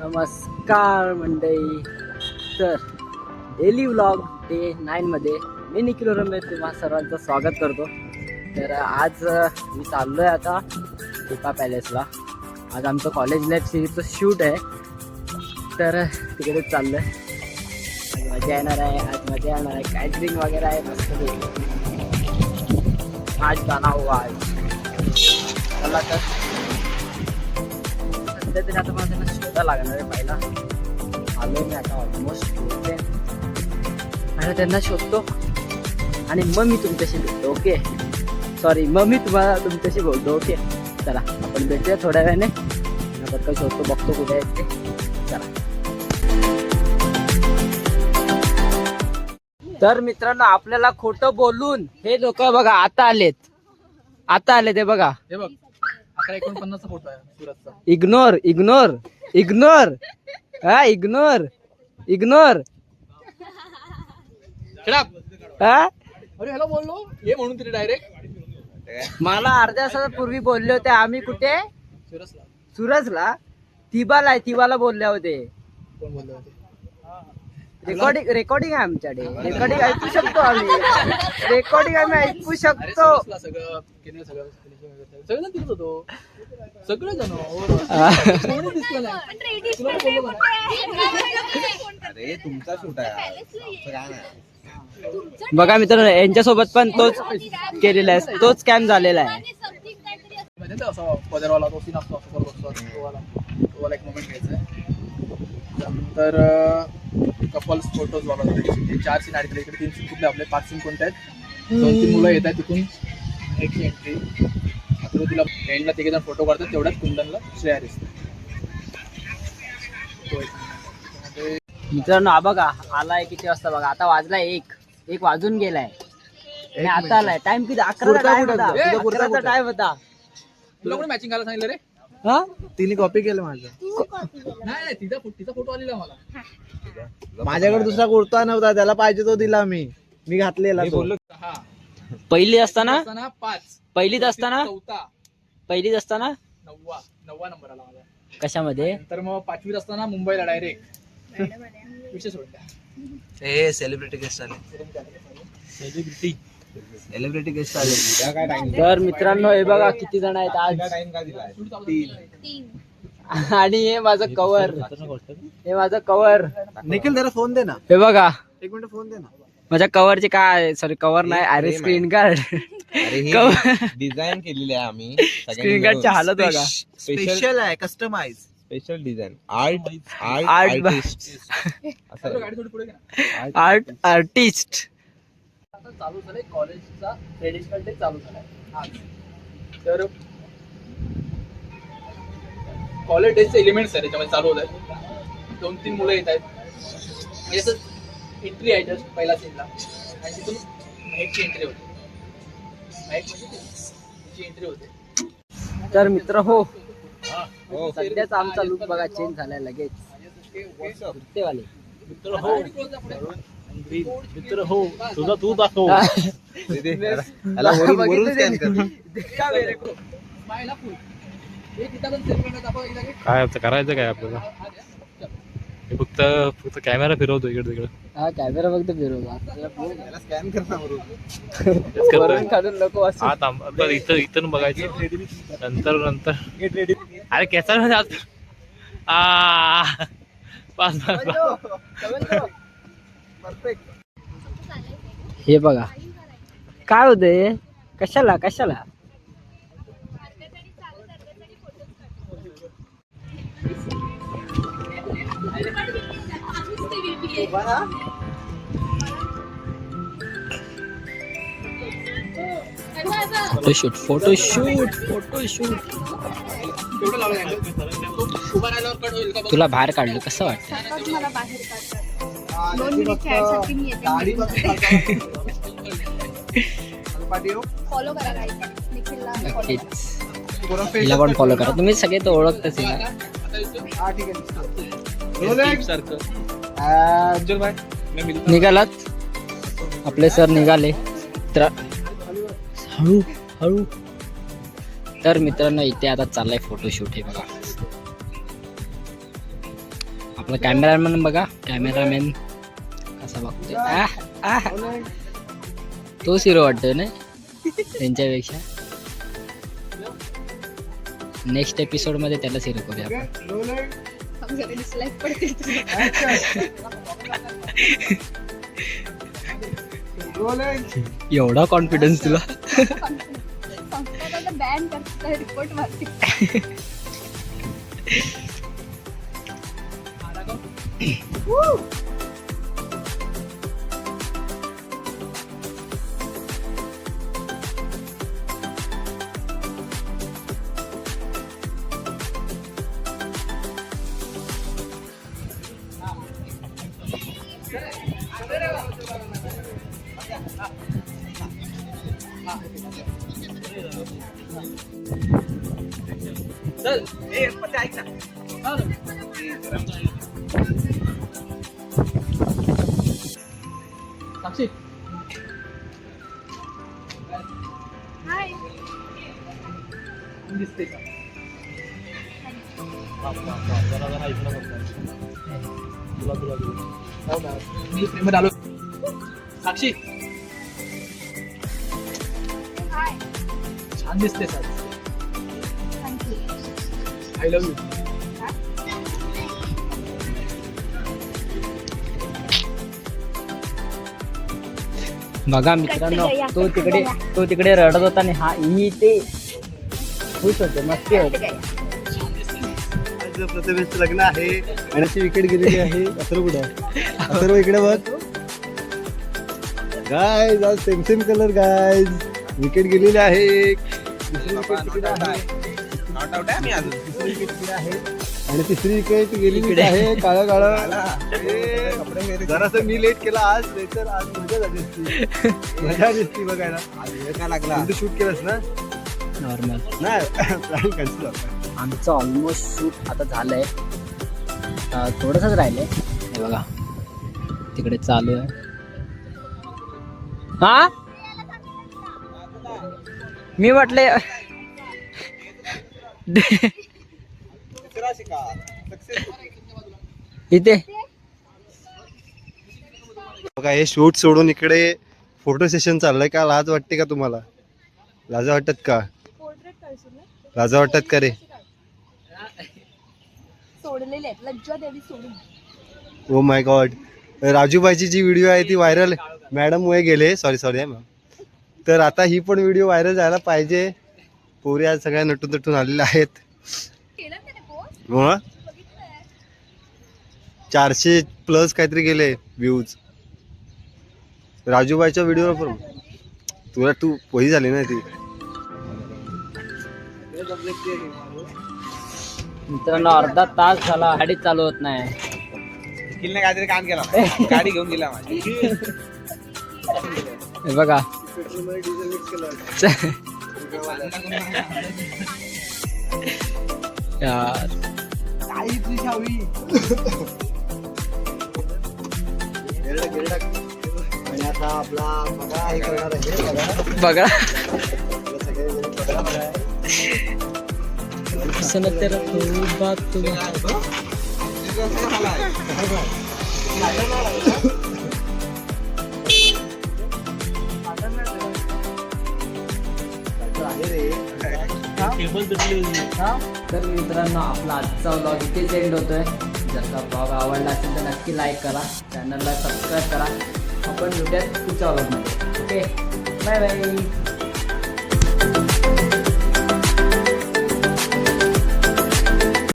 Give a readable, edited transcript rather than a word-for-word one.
नमस्कार मंडळी. तर डेली व्लॉग डे 9 मध्ये मी निखिल रमे तुम्हा सर्वांचं स्वागत करतो. तर आज मी चाललोय आता टिपा पॅलेसला. आज आमचं कॉलेज लाईफ सिरीजचं शूट आहे, तर तिकडेच चाललोय. आज मजा येणार आहे, कॅटरिंग वगैरे आहे मस्त. आज गाणं हुआ आज चला. तर सध्या तरी आता मला त्यांना शोधा लागणार आहे. पहिला आलो मी आता ऑलमोस्ट पोहोचते आणि त्यांना शोधतो आणि मग मी तुमच्याशी बोलतो. ओके, सॉरी, मग मी तुम्हाला तुमच्याशी बोलतो. ओके, चला आपण भेटूया थोड्या वेळाने. पटकन शोधतो, बघतो कुठे आहेत ते. चला. तर मित्रांनो, आपल्याला खोटं बोलून हे लोक बघा आता आले ते बघा. हे बघ, 1149 फोटो आहे सुरतचा. इग्नोर हा, इग्नोर हा. अरे ह्याला बोललो हे म्हणून तरी डायरेक्ट मला अर्ध्या तासापूर्वी बोलले होते. आम्ही कुठे? सुरजला. तिबाला बोलले होते. कोण बोलले होते? रेकॉर्डिंग आहे आमच्याकडे. रेकॉर्डिंग ऐकू शकतो आम्ही. रेकॉर्डिंग आम्ही ऐकू शकतो. सगळं तिथं होतो, सगळे जण कोणी दिसलं नाही. अरे तुमचा शूट आहे. बघा मित्रांनो, यांच्यासोबत पण तोच केलेला आहे, तोच स्कॅम झालेला आहे. म्हणजे असा पदरवाला तो सीन असतो, असं करत असतो. तोवाला एक मोमेंट घ्यायचा आहे. नंतर कपल्स फोटोज बघा. 4 सीन आहेत इकडे. 3 सीन कुठले आपले, 5 सीन कोणते आहेत? 2-3 मुलं येत आहेत तिथून. एक एंट्री तिला एंडला 3 जण फोटो काढतात. तेवढ्याच कुंदनला श्रेया दिसते. मित्रांनो, हा बघा आलाय किती वाजता बघा. आता वाजला 1 वाजून गेलाय आणि आता आलाय. टाइम किती? 11चा टाइम होता. तुला कोणी मॅचिंग करायला सांगितलं रे? हा, तिने कॉपी केलं माझं. नाही, तिचा फोटो आलेला मला. माझ्याकडे दुसरा कुर्ता नव्हता, त्याला पाहिजे तो दिला मी घातलेला. हा, पहिली असताना 5 पहिलीत असताना 9वा नंबर आला माझा. कशामध्ये? तर मग 5वीत असताना मुंबईला डायरेक्ट विषय सोडला. हे सेलिब्रिटी गेस्ट आले. तर मित्रांनो, हे बघा किती जण आहेत आज. आणि हे माझं कव्हर. निखिल जरा फोन दे ना. हे बघा, 1 मिनिट फोन दे ना. माझ्या कव्हरचे काय, सॉरी कव्हर नाही, अरे स्क्रीन गार्ड. डिझाईन केलेली आहे आम्ही. स्क्रीन गार्डची हालत बघा. स्पेशल आहे, कस्टमाइज स्पेशल डिझाईन. आर्ट गाडी थोडी पुढे घे ना. आर्टिस्ट. आता चालू झालंय कॉलेजचा ट्रेडिशनल डे चालू झालाय आज. तर कॉलेज डेचे एलिमेंट्स आहेत त्याच्यामध्ये चालू होत आहेत. 2-3 मुलं येत आहेत. एंट्री आहे जस्ट पहिला सीनला. आणि तिथून महेशची एंट्री होते. तिची एंट्री होते. तर मित्र हो, सध्याचा आमचा लुक बघा चेंज झालाय लगेच. कुर्तेवाले. मित्र हो, तुझा तू दाखव. काय करायचं काय आपल्याला? फक्त कॅमेरा फिरवतो इकडे तिकडे. हा, कॅमेरा फक्त फिरवला. स्कॅन करणार. नको असं. हा थांब, आता इथून बघायचं. नंतर अरे कॅसा हे बघा काय होतंय. कशाला फोटोशूट. तुला बाहेर काढलं कसं वाटतं? मला बाहेर काढतात. 2 मिनिट खेळायसाठी मी येते. फॉलो करा गाईज. निखिलला फॉलो. हिला पण फॉलो करा. तुम्ही सगळे तर ओळखतच हिला. निघालात आपले सर निघाले. तर हळू. तर मित्रांनो, इथे आता चाललाय फोटोशूट. हे बघा आपला कॅमेरामॅन बघा, कॅमेरामॅन कसा बघतोय. तो हिरो वाटतोय ना त्यांच्यापेक्षा. नेक्स्ट एपिसोड मध्ये त्यालाच हिरो करूया आपण. जरा dislike पडते तुला. एवढा कॉन्फिडन्स तुला. संस्कृत बॅन करते रिपोर्ट मारते. साक्षी हाय. दिसते का? हो ना. मी प्रेमात आलो. साक्षी हाय. छान दिसते sir. Thank you. I love you. बघा मित्रांनो, तो तिकडे रडत होता आणि ही ते खुश होते, मस्ती होते. आज प्रथमेशचं लग्न आहे आणि अशी विकेट गेलेली आहे. अथर्व कुठे आहे? अथर्व इकडे बघ. गायज आज same same colour guys. Wicket गेलेली आहे. दुसरी विकेट तिकडे आहे आणि तिसरी विकेट गेलेली आहे. काळा काळा जरास मी लेट केला आज, तर आज मजा झाली असती. मजा दिसती बघायला. काय लागला शूट केलंस ना? नॉर्मल नाही प्लॅन कॅन्सल. आमचं ऑलमोस्ट शूट आता झालंय. थोडंसंच राहिलंय. हे बघा तिकडे चालू आहे. हा मी म्हटले इथे बघा हे शूट सोडून इकडे फोटो सेशन चाललंय. का लाज वाटते का तुम्हाला? लाजा वाटत का? लाजा वाटत का रे? सोडलेले आहेत लज्जा देवी सोडून. Oh my God. राजूबाईची G video आहे ती व्हायरल मॅडम मुळे गेले. Sorry ma'am. तर आता ही पण व्हिडिओ व्हायरल जायला पाहिजे. पोरी आज सगळ्या नटून तटून आलेल्या आहेत. केलं त्याने पोस्ट मग बघितलंय. 400+ काहीतरी गेले व्ह्यूज राजूबाईच्या व्हिडिओवर पण. तुला तू पोही झाली ना ती. मित्रांनो अर्धा तास झाला गाडी चालू होत नाही. काहीतरी काम केला. गाडी घेऊन गेला माझी. हे बघा यार आणि आता आपला बघा हे करणार आहे. बघा सन तेरा खूप बात तुम्ही तर मित्रांनो आपला आजचा व्लॉग इथेच एंड होतोय. जर का ब्लॉग आवडला असेल तर नक्की लाईक करा, चॅनलला सबस्क्राईब करा. आपण भेटूयात पुढच्या व्लॉगमध्ये. Okay bye bye.